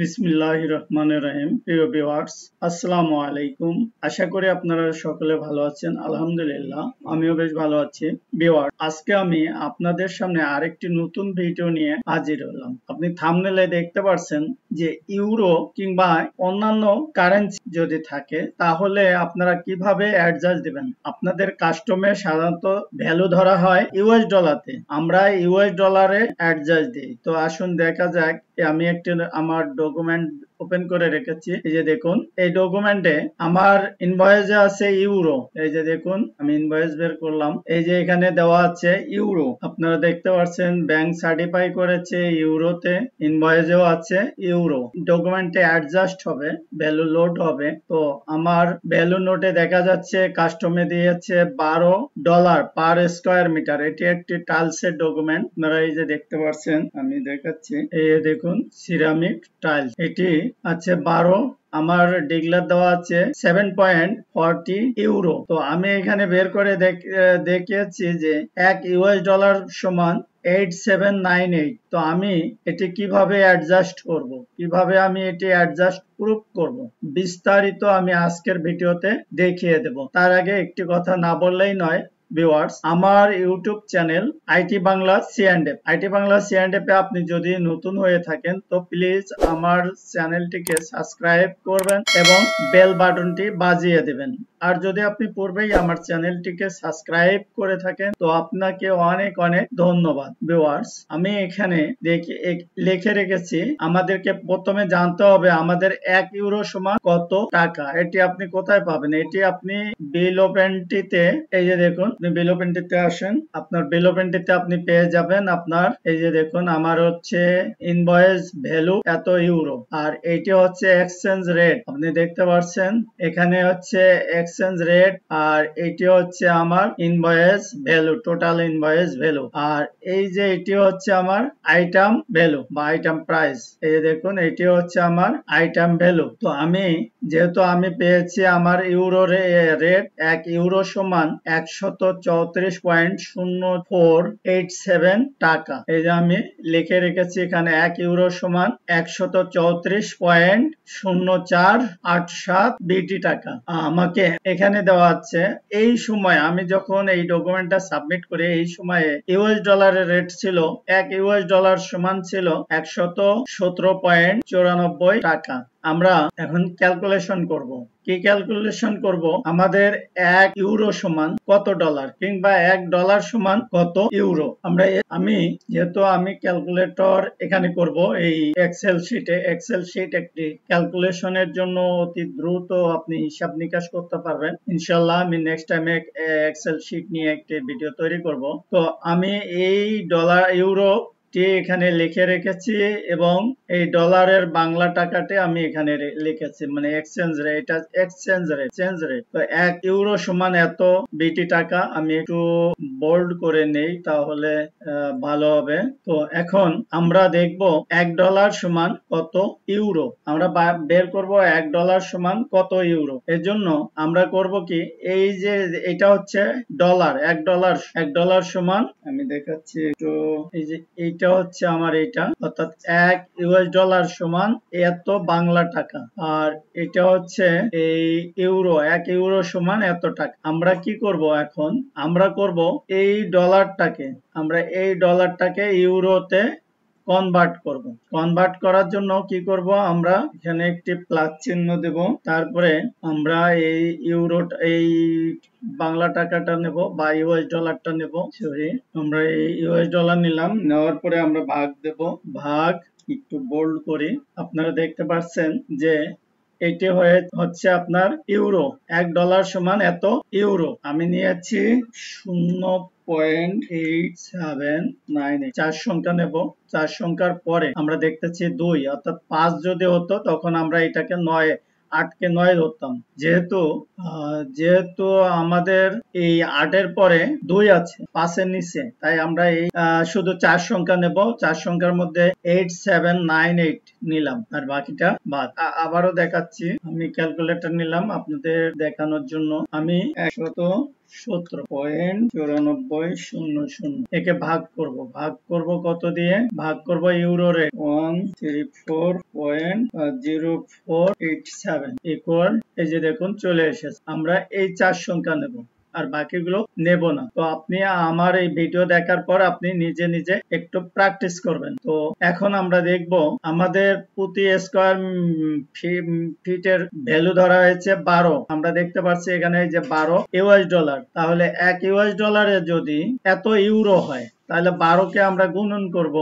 বিসমিল্লাহির রহমানির রহিম। প্রিয় ভিউয়ার্স, আসসালামু আলাইকুম। আশা করি আপনারা সকলে ভালো আছেন। আলহামদুলিল্লাহ, আমিও বেশ ভালো আছি। ভিউয়ার্স, আজকে আমি আপনাদের সামনে আরেকটি নতুন ভিডিও নিয়ে হাজির হলাম। আপনি থাম্বনেলে দেখতে পাচ্ছেন যে ইউরো কিংবা অন্যান্য কারেন্সি যদি থাকে তাহলে আপনারা কিভাবে অ্যাডজাস্ট দিবেন। আপনাদের কাস্টমে সাধারণত ভ্যালু ধরা হয় ইউএস ডলারে, আমরা ইউএস ডলারে অ্যাডজাস্ট দিই। তো আসুন দেখা যাক। আমি একটি আমার ডকুমেন্ট ওপেন করে রেখেছি। এই যে দেখুন, এই ডকুমেন্টে আমার ইনভয়েসে আছে ইউরো। এই যে দেখুন, আমি ইনভয়েস বের করলাম। এই যে এখানে দেওয়া আছে ইউরো, আপনারা দেখতে পাচ্ছেন ব্যাংক সার্টিফাই করেছে ইউরোতে, ইনভয়েসেও আছে ইউরো। ডকুমেন্টে অ্যাডজাস্ট হবে, ভ্যালু লোড হবে। তো আমার ভ্যালু নোটে দেখা যাচ্ছে কাস্টমে দিয়েছে $12 পার স্কোয়ার মিটার। এটি একটি টাইলসের ডকুমেন্ট, আপনারা এই যে দেখতে পাচ্ছেন, আমি দেখাচ্ছি। এই দেখুন, সিরামিক টাইলস, এটি আছে 12। আমার ডিগলার দেওয়া আছে 7.40 ইউরো। তো আমি এখানে বের করে দেখিয়েছি যে $1 সমান 8798। তো আমি এটি কিভাবে অ্যাডজাস্ট করব, কিভাবে আমি এটি অ্যাডজাস্ট প্রুফ করব, বিস্তারিত আমি আজকের ভিডিওতে দেখিয়ে দেব। তার আগে একটি কথা না বললেই নয় ভিউয়ার্স, আমার YouTube channel IT Bangla C&F, IT Bangla C&F এ আপনি যদি নতুন হয়ে থাকেন তো প্লিজ আমার চ্যানেলটিকে সাবস্ক্রাইব করবেন এবং বেল বাটনটি বাজিয়ে দেবেন। আর যদি আপনি পূর্বেই আমার চ্যানেলটিকে সাবস্ক্রাইব করে থাকেন তো আপনাকে অনেক অনেক ধন্যবাদ। ভিউয়ার্স, আমি এখানে লিখে রেখেছি, আমাদেরকে প্রথমে জানতে হবে আমাদের 1 ইউরো সমান কত টাকা। এটি আপনি কোথায় পাবেন? এটি আপনি বিল অফ এন্ট্রিতে, এই যে দেখুন, আপনি বিল অফ এন্ট্রিতে আসেন, আপনার বিল অফ এন্ট্রিতে আপনি পেয়ে যাবেন আপনার, এই যে দেখুন, আমার হচ্ছে ইনভয়েস ভ্যালু এত ইউরো, আর এটি হচ্ছে এক্সচেঞ্জ রেট। আপনি দেখতে পাচ্ছেন এখানে হচ্ছে এক্সচেঞ্জ রেট, আর এটি হচ্ছে আমার invoice value, total invoice value. আর এই যে এটি হচ্ছে আমার আইটেম ভ্যালু বা আইটেম প্রাইস। এই যে দেখুন, এটি হচ্ছে আমার আইটেম ভ্যালু। তো আমি যেহেতু আমি পেয়েছি আমার ইউরো রেট 1 ইউরো সমান 134.0487 টাকা। এই যে আমি লিখে রেখেছি এখানে 1 ইউরো সমান 134.0487 বিটি টাকা আমাকে এখানে দেওয়া আছে। এই সময় আমি যখন এই ডকুমেন্টটা সাবমিট করি, এই সময়ে ইউএস ডলারের রেট ছিল, 1 ইউএস ডলার সমান ছিল 117.94 টাকা। আমরা এখন ক্যালকুলেশন করব। কি ক্যালকুলেশন করব? আমাদের 1 ইউরো সমান কত ডলার, কিংবা $1 সমান কত ইউরো। আমি যেহেতু আমি ক্যালকুলেটর এখানে করব এই এক্সেল শিট একটি ক্যালকুলেশনের জন্য অতি দ্রুত আপনি হিসাব নিকাশ করতে পারবেন ইনশাআল্লাহ। আমি নেক্সট টাইমে এক্সেল শিট নিয়ে একটি ভিডিও তৈরি করব। তো আমি এই ডলার ইউরো এখানে লিখে রেখেছি এবং এই ডলারের বাংলা টাকাতে আমি এখানে লিখেছি, মানে এক্সচেঞ্জ রেট, এটা এক্সচেঞ্জ রেট। তো 1 ইউরো সমান এত বিটি টাকা। আমি একটু বোল্ড করে নেই, তাহলে ভালো হবে। তো এখন আমরা দেখব $1 সমান কত ইউরো। আমরা বের করব $1 সমান কত ইউরো। এর জন্য আমরা করব কি, এই যে এটা হচ্ছে ডলার, $1 সমান, আমি দেখাচ্ছি একটু, এই যে এইটা হচ্ছে আমার, এটা অর্থাৎ 1 ইউএস ডলার সমান এত বাংলা টাকা, আর এটা হচ্ছে এই ইউরো, 1 ইউরো সমান এত টাকা। আমরা কি করব এখন? আমরা করব এই ডলারটাকে ইউরোতে কনভার্ট করব। কনভার্ট করার জন্য কি করব, আমরা এখানে একটি প্লাস চিহ্ন দেব, তারপরে আমরা এই এই বাংলা টাকাটা নেব বা ইউএস ডলারটা নেব, সরি, আমরা এই ইউএস ডলার নিলাম, নেওয়ার পরে আমরা ভাগ দেব। ভাগ, একটু বোল্ড করি, আপনারা দেখতে পাচ্ছেন যে এটি হচ্ছে আপনার ইউরো। $1 সমান এত ইউরো। আমি নিয়েছি 0.8798, 4 সংখ্যা নেব। 4 সংখ্যার পরে আমরা দেখতেছি 2, অর্থাৎ 5 যদি হতো তখন আমরা এটাকে 8কে 9 ধরতাম। যেহেতু আমাদের এই 8 পরে 2 আছে 5 নিচে, তাই আমরা এই শুধু 4 সংখ্যা নেব। 4 সংখ্যার মধ্যে 8798, নিলাম আর বাকিটা বাদ। আবারও দেখাচ্ছি, আমি ক্যালকুলেটর নিলাম আপনাদের দেখানোর জন্য। আমি 117.9400 একে ভাগ করব কত দিয়ে? ভাগ করব ইউরো রেট 134.0487 ইকুয়াল, এই যে দেখুন চলে এসেছে। আমরা এই 4 সংখ্যা নেব আর বাকিগুলো নেব না। তো আপনি আমার এই ভিডিও দেখার পর আপনি নিজে নিজে একটু প্র্যাকটিস করবেন। তো এখন আমরা দেখব আমাদের প্রতি স্কয়ার ফিটের ভ্যালু ধরা হয়েছে 12। আমরা দেখতে পাচ্ছি এখানে যে 12 ইউএস ডলার। তাহলে 1 ইউএস ডলারে যদি এত ইউরো হয় তাহলে 12 কে আমরা গুণন করব।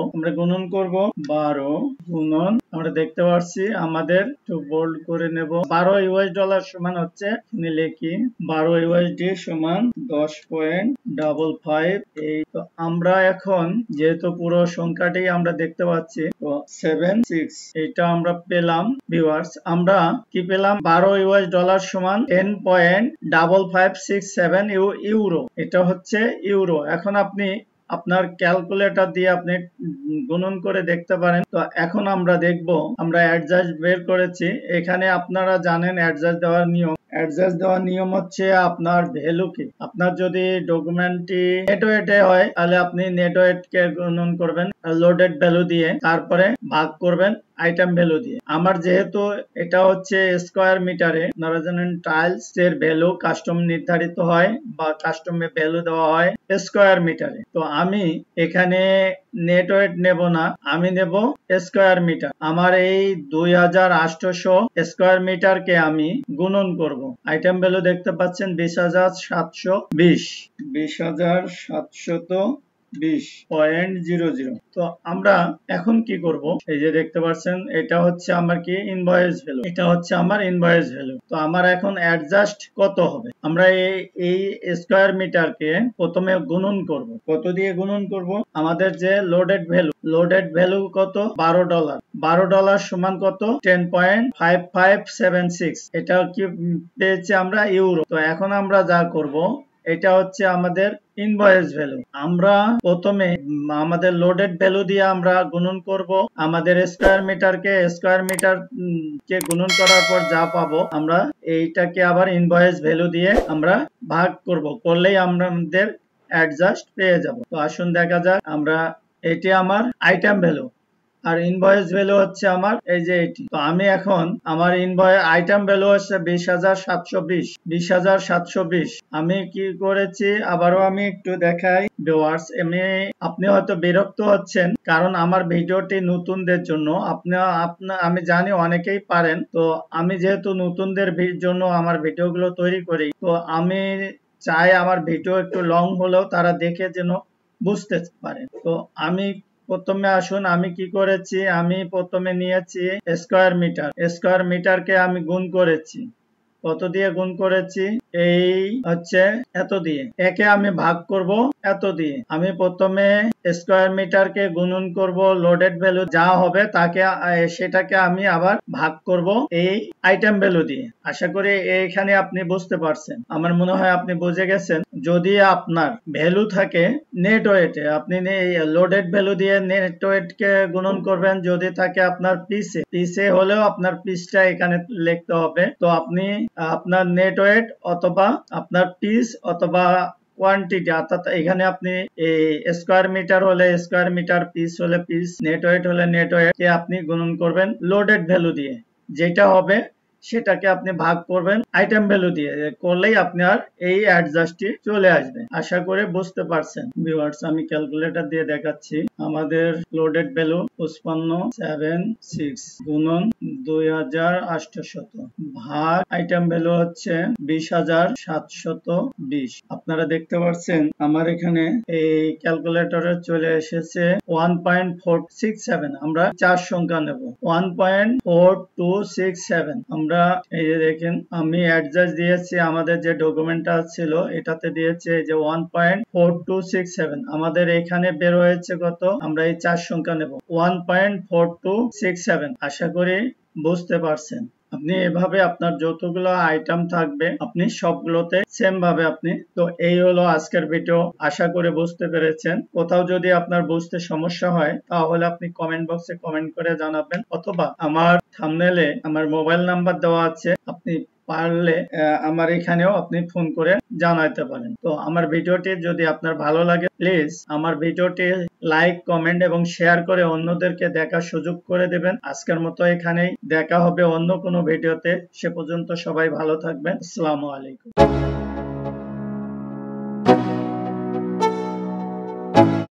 12 গুণন, আমরা দেখতে পাচ্ছি আমাদের একটু বোল্ড করে নেব, 12 ইউএস ডলার সমান হচ্ছে, লিখি 12 ইউএসডি সমান 10.55। এই তো আমরা এখন যেহেতু পুরো সংখ্যাটি আমরা দেখতে পাচ্ছি, তো 76 এটা আমরা পেলাম ভিউয়ার্স। আমরা কি পেলাম? 12 ইউএস ডলার সমান 10.5567 ইউরো। এটা হচ্ছে ইউরো। এখন আপনি আপনার ক্যালকুলেটর দিয়ে আপনি গুণন করে দেখতে পারেন। তো এখন আমরা দেখব, আমরা অ্যাডজাস্ট বের করেছি। এখানে আপনারা জানেন অ্যাডজাস্ট দেওয়ার নিয়ম। অ্যাডজাস্ট দেওয়ার নিয়ম হচ্ছে আপনার ভ্যালুকে, আপনার যদি ডকুমেন্টটি নেট ওয়েটে হয় তাহলে আপনি নেট ওয়েটকে গুণন করবেন লোডেড ভ্যালু দিয়ে, তারপরে ভাগ করবেন আইটেম ভ্যালু দিয়ে। আমার যেহেতু এটা হচ্ছে স্কয়ার মিটারে, আপনারা জানেন টাইলস এর ভ্যালু কাস্টম নির্ধারিত হয় বা কাস্টমে ভ্যালু দেওয়া হয় স্কয়ার মিটারে। তো আমি এখানে নেট ওয়েট নেব না, আমি নেব স্কয়ার মিটার। আমার এই 2800 স্কয়ার মিটারকে আমি গুণন করব। আইটেম ভ্যালু দেখতে পাচ্ছেন 20,720, 20,720.00। তো আমরা এখন কি করব? এই যে দেখতে পাচ্ছেন এটা হচ্ছে আমার কি ইনভয়েস ভ্যালু, এটা হচ্ছে আমার ইনভয়েস ভ্যালু। তো আমার এখন অ্যাডজাস্ট কত হবে? আমরা এই স্কয়ার মিটারকে প্রথমে গুণন করব। কত দিয়ে গুণন করব? আমাদের যে লোডেড ভ্যালু কত? 12 ডলার। 12 ডলার সমান কত? 10.5576। এটা কি পেয়েছি আমরা? ইউরো। তো এখন আমরা যা করব, এটা হচ্ছে আমাদের ইনভয়েস ভ্যালু। আমরা প্রথমে আমাদের লোডেড ভ্যালু দিয়ে আমরা গুণন করব আমাদের স্কয়ার মিটার কে গুণন করার পর যা পাবো আমরা এইটাকে আবার ইনভয়েস ভ্যালু দিয়ে আমরা ভাগ করলেই আমাদের অ্যাডজাস্ট পেয়ে যাব। তো আসুন দেখা যাক। আমরা এটি আমার আইটেম ভ্যালু আর ইনভয়েস ভ্যালু হচ্ছে আমার এই যে এটি। তো আমি এখন আমার আইটেম ভ্যালু হচ্ছে 20,720। আমি কি করেছি আবারও আমি একটু দেখাই ভিউয়ার্স। আপনি হয়তো বিরক্ত হচ্ছেন কারণ আমার ভিডিওটি নতুনদের জন্য। আমি জানি অনেকেই পারেন, তো আমি যেহেতু নতুনদের জন্য আমার ভিডিওগুলো তৈরি করি, তো আমি চাই আমার ভিডিও একটু লং হলেও তারা দেখে যেন বুঝতে পারে। তো আমি প্রথমে আসুন আমি কি করেছি, আমি প্রথমে নিয়েছি স্কয়ার মিটারকে আমি গুণ করেছি। কত দিয়ে গুণ করেছি? এই হচ্ছে এত দিয়ে। একে আমি ভাগ করব এত দিয়ে। আমি প্রথমে স্কয়ার মিটারকে গুণন করব লোডেড ভ্যালু যা হবে তাকে, সেটাকে আমি আবার ভাগ করব এই আইটেম ভ্যালু দিয়ে। আশা করি এইখানে আপনি বুঝতে পারছেন। আমার মনে হয় আপনি বুঝে গেছেন। যদি আপনার ভ্যালু থাকে নেট ওয়েটে, আপনি লোডেড ভ্যালু দিয়ে নেট ওয়েটকে গুণন করবেন। যদি থাকে আপনার পিসে হলেও আপনার পিসটা এখানে লিখতে হবে। তো আপনি আপনার নেট ওয়েট অথবা আপনার পিস অথবা কোয়ান্টিটি, অর্থাৎ এখানে আপনি স্কয়ার মিটার হলে স্কয়ার মিটার, পিস হলে পিস, নেট ওয়েট হলে নেট ওয়েট কে আপনি গুণন করবেন লোডেড ভ্যালু দিয়ে। যেটা হবে সেটাকে আপনি ভাগ করবেন আইটেম ভ্যালু দিয়ে, করলেই আপনার এই অ্যাডজাস্টটি চলে আসবে। আশা করে বুঝতে পারছেন ভিউয়ার্স। আমি ক্যালকুলেটর দিয়ে দেখাচ্ছি। আমাদের লোডেড ভ্যালু 5576 গুণন 2800 ভাগ আইটেম ভ্যালু হচ্ছে 20,720। আপনারা দেখতে পাচ্ছেন আমার এখানে এই ক্যালকুলেটরে চলে এসেছে 1.467। আমরা 4 সংখ্যা নেব 1.4267। আমরা এই যে দেখেন আমি অ্যাডজাস্ট দিয়েছি, আমাদের যে ডকুমেন্টটা ছিল এটাতে দিয়েছে যে 1.4267। আমাদের এখানে বের হয়েছে কত? আমরা এই 4 সংখ্যা নেব 1.4267। আশা করি বুঝতে পারছেন। আপনি এভাবে আপনার যতগুলো আইটেম থাকবে আপনি সবগুলোতে সেম ভাবে আপনি তো এই হলো আজকের ভিডিও। আশা করি বুঝতে পেরেছেন। কোথাও যদি আপনার বুঝতে সমস্যা হয় তাহলে আপনি কমেন্ট বক্সে কমেন্ট করে জানাবেন, অথবা আমার থাম্বনেলে আমার মোবাইল নাম্বার দেওয়া আছে, আপনি পারলে আমার এখানেও আপনি ফোন করে জানাইতে পারেন। তো আমার ভিডিওটি যদি আপনার ভালো লাগে প্লিজ আমার ভিডিওটি লাইক, কমেন্ট এবং শেয়ার করে অন্যদেরকে দেখার সুযোগ করে দেবেন। আজকের মতো এখানেই, দেখা হবে অন্য কোনো ভিডিওতে। সে পর্যন্ত সবাই ভালো থাকবেন। আসসালামু আলাইকুম।